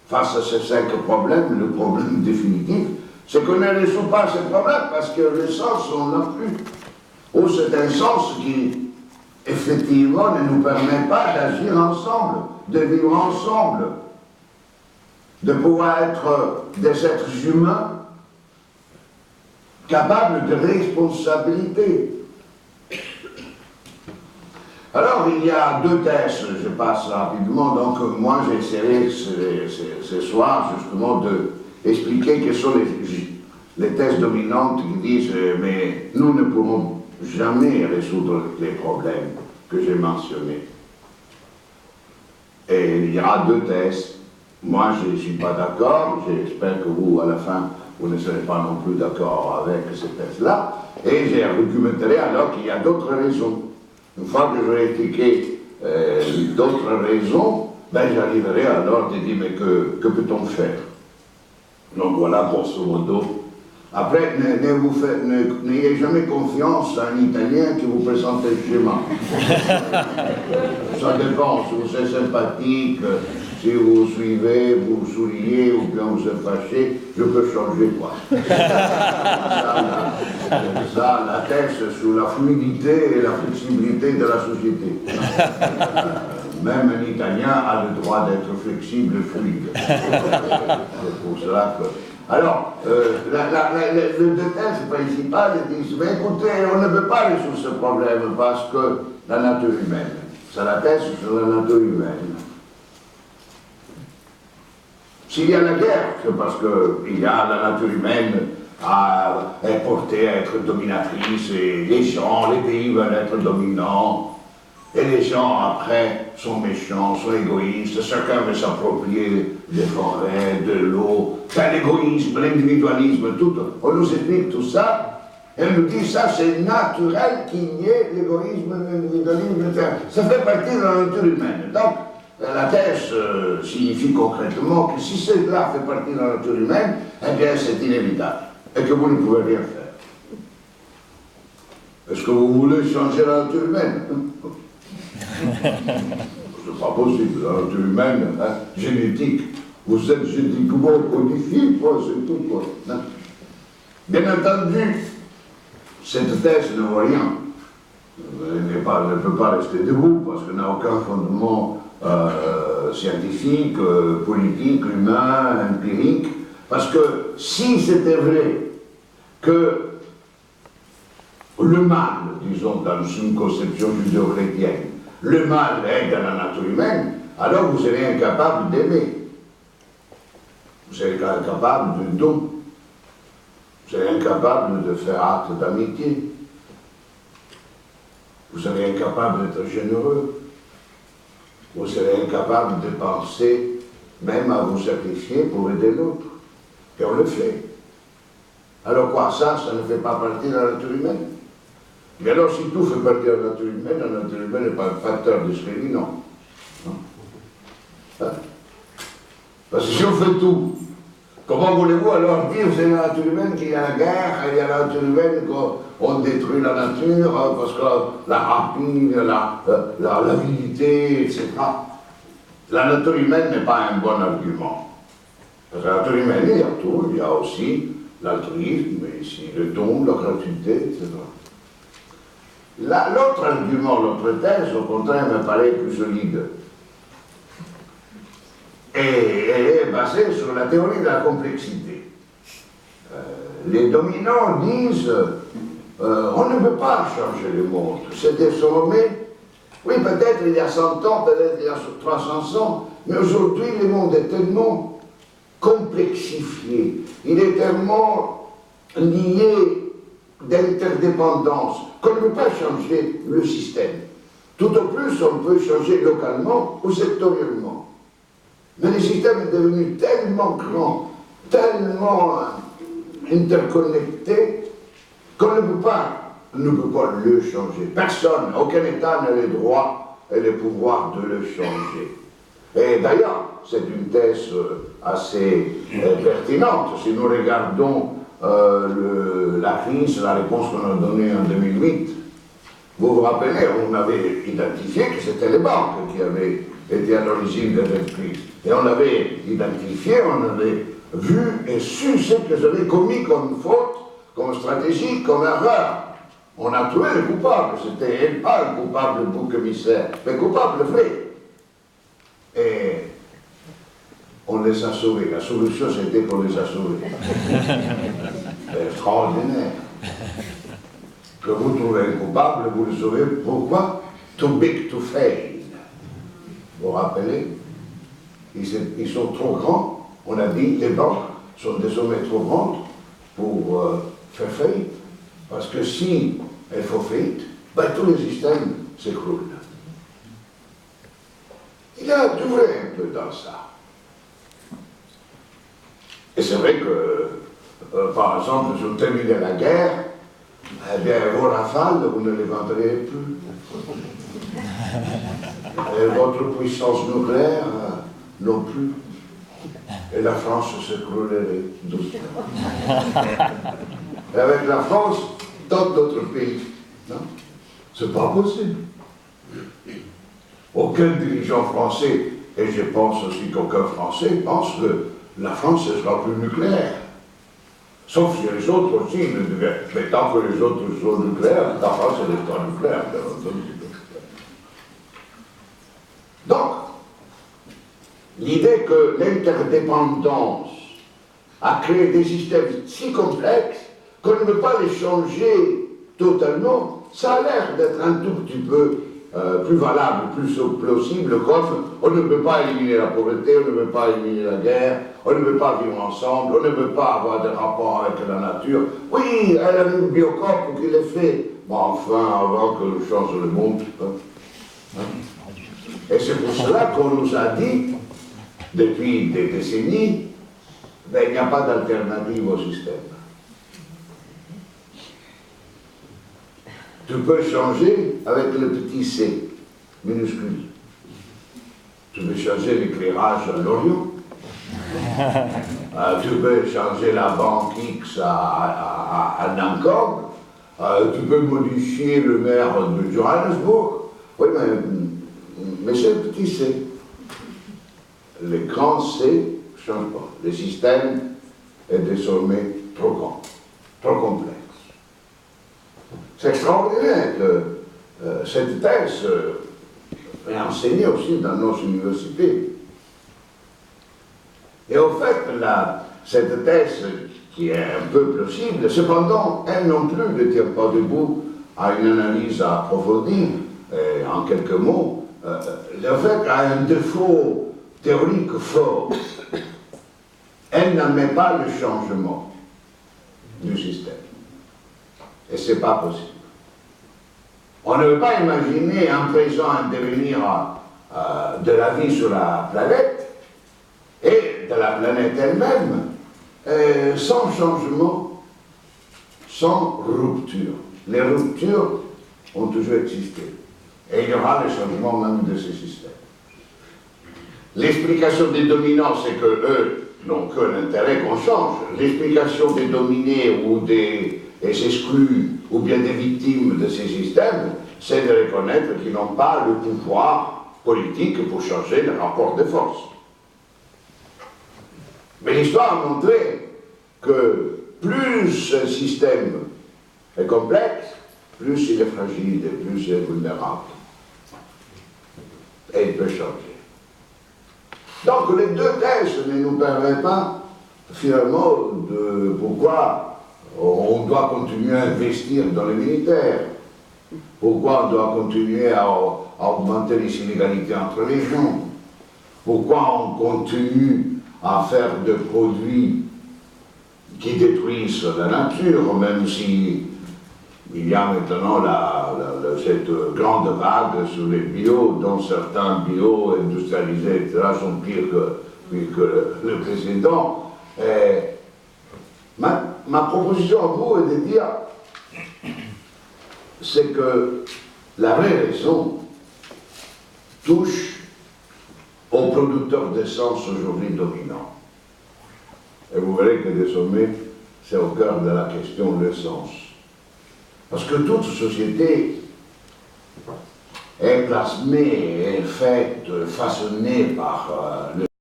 face à ces 5 problèmes, le problème définitif, c'est qu'on ne résout pas ces problèmes parce que le sens, on n'a plus. Ou c'est un sens qui, effectivement, ne nous permet pas d'agir ensemble, de vivre ensemble, de pouvoir être des êtres humains capables de responsabilité. Alors, il y a 2 thèses, je passe rapidement, donc moi j'essaierai ce soir justement d'expliquer quelles sont les thèses dominantes qui disent mais nous ne pourrons jamais résoudre les problèmes que j'ai mentionnés. Et il y aura 2 thèses. Moi je ne suis pas d'accord, j'espère que vous, à la fin, vous ne serez pas non plus d'accord avec ces thèses-là, et j'argumenterai alors qu'il y a d'autres raisons. Une fois que j'aurai expliqué d'autres raisons, ben j'arriverai alors de dire mais que peut-on faire? Donc voilà, grosso modo. Après, n'ayez jamais confiance à un Italien qui vous présente le schéma. Ça dépend, si vous êtes sympathique, si vous suivez, vous souriez ou bien vous êtes fâché, je peux changer quoi. Ça, la thèse sur la fluidité et la flexibilité de la société. Même un Italien a le droit d'être flexible et fluide. C'est pour cela que... Alors, le thèse principale dit, mais écoutez, on ne peut pas résoudre ce problème parce que la nature humaine, c'est la thèse sur la nature humaine. S'il y a la guerre, c'est parce qu'il y a la nature humaine est portée à être dominatrice et les gens, les pays veulent être dominants. Et les gens, après, sont méchants, sont égoïstes, chacun veut s'approprier des forêts, de l'eau, c'est l'égoïsme, l'individualisme, tout. On nous explique tout ça, et on nous dit ça, c'est naturel qu'il y ait l'égoïsme, l'individualisme, etc. Ça fait partie de la nature humaine. Donc, la thèse signifie concrètement que si cela fait partie de la nature humaine, eh bien, c'est inévitable, et que vous ne pouvez rien faire. Est-ce que vous voulez changer la nature humaine? C'est pas possible, la nature humaine, hein, génétique. Vous êtes génétiquement codifié, quoi, c'est tout, quoi. Hein. Bien entendu, cette thèse ne vaut rien. Elle ne peut pas rester debout parce qu'elle n'a aucun fondement scientifique, politique, humain, empirique. Parce que si c'était vrai que le mal, disons, dans une conception judéo-chrétienne, le mal est dans la nature humaine, alors vous serez incapable d'aimer. Vous serez incapable de don. Vous serez incapable de faire acte d'amitié. Vous serez incapable d'être généreux. Vous serez incapable de penser même à vous sacrifier pour aider l'autre. Et on le fait. Alors quoi, ça ne fait pas partie de la nature humaine? Mais alors, si tout fait partie de la nature humaine n'est pas un facteur discriminant. Hein? Parce que si on fait tout, comment voulez-vous alors dire, c'est la nature humaine qu'il y a la guerre, il y a la nature humaine qu'on détruit la nature, parce que la rapine, l'avidité, etc. La nature humaine n'est pas un bon argument. Parce que la nature humaine, il y a tout, il y a aussi l'altruisme, ici, le don, la gratuité, etc. L'autre argument, l'autre thèse, au contraire, me paraît plus solide. Et elle est basée sur la théorie de la complexité. Les dominants disent on ne peut pas changer le monde. C'est désormais, oui, peut-être il y a 100 ans, peut-être il y a 300 ans, mais aujourd'hui le monde est tellement complexifié, il est tellement lié d'interdépendance qu'on ne peut pas changer le système. Tout au plus, on peut changer localement ou sectoriellement. Mais le système est devenu tellement grand, tellement interconnecté, qu'on ne peut pas le changer. Personne, aucun État n'a le droit et le pouvoir de le changer. Et d'ailleurs, c'est une thèse assez pertinente. Si nous regardons la crise, la réponse qu'on a donnée en 2008, vous vous rappelez, on avait identifié que c'était les banques qui avaient était à l'origine de cette crise. Et on l'avait identifié, on avait vu et su ce que j'avais commis comme faute, comme stratégie, comme erreur. On a trouvé le coupable, c'était elle, pas le coupable bouc émissaire, mais le coupable vrai. Et on les a sauvés. La solution, c'était qu'on les a sauvés. C'est extraordinaire. Que vous trouvez un coupable, vous le sauvez. Pourquoi? Too big to fail. Vous vous rappelez? Ils sont trop grands. On a dit, les banques sont désormais trop grandes pour faire faillite. Parce que si elles font faillite, ben, tous les systèmes s'écroulent. Il a du vrai un peu dans ça. Et c'est vrai que, par exemple, si vous terminez la guerre, eh bien, vos rafales, vous ne les vendrez plus. Et votre puissance nucléaire, non plus. Et la France s'écroulerait doucement. Et avec la France, tant d'autres pays. Non? C'est pas possible. Aucun dirigeant français, et je pense aussi qu'aucun Français, pense que la France ne sera plus nucléaire. Sauf si les autres aussi ne deviennent. Mais tant que les autres sont nucléaires, la France est pas nucléaire, bien entendu. Donc, l'idée que l'interdépendance a créé des systèmes si complexes qu'on ne peut pas les changer totalement, ça a l'air d'être un tout petit peu plus valable, plus plausible, comme on ne peut pas éliminer la pauvreté, on ne peut pas éliminer la guerre, on ne peut pas vivre ensemble, on ne peut pas avoir de rapport avec la nature. Oui, elle a une biocorp qui l'ait fait. Bon, enfin, avant que nous change le monde. Et c'est pour cela qu'on nous a dit, depuis des décennies, ben, il n'y a pas d'alternative au système. Tu peux changer avec le petit c, minuscule. Tu peux changer l'éclairage à Lorient. Tu peux changer la banque X à Nankong. Tu peux modifier le maire de Johannesburg. Oui, mais c'est le petit c. Les grands C ne changent pas. Le système est désormais trop grand, trop complexe. C'est extraordinaire que cette thèse est enseignée aussi dans nos universités. Et au fait, cette thèse, qui est un peu plausible, cependant, elle non plus ne tient pas debout à une analyse approfondie. En quelques mots, le fait a un défaut théorique fort. Elle n'admet pas le changement du système. Et ce n'est pas possible. On ne veut pas imaginer un présent, un devenir de la vie sur la planète et de la planète elle-même sans changement, sans rupture. Les ruptures ont toujours existé. Et il y aura le changement même de ces systèmes. L'explication des dominants, c'est qu'eux n'ont qu'un intérêt qu'on change. L'explication des dominés ou des exclus ou bien des victimes de ces systèmes, c'est de reconnaître qu'ils n'ont pas le pouvoir politique pour changer le rapport de force. Mais l'histoire a montré que plus un système est complexe, plus il est fragile et plus il est vulnérable. Et il peut changer. Donc les deux thèses ne nous permettent pas, finalement, de pourquoi on doit continuer à investir dans les militaires, pourquoi on doit continuer à augmenter les inégalités entre les gens, pourquoi on continue à faire des produits qui détruisent la nature, même si il y a maintenant cette grande vague sur les bio, dont certains bio industrialisés, etc., sont pires que le précédent. Ma proposition à vous est de dire, c'est que la vraie raison touche aux producteurs d'essence aujourd'hui dominants. Et vous verrez que désormais, c'est au cœur de la question de l'essence. Parce que toute société est plasmée, est faite, façonnée par le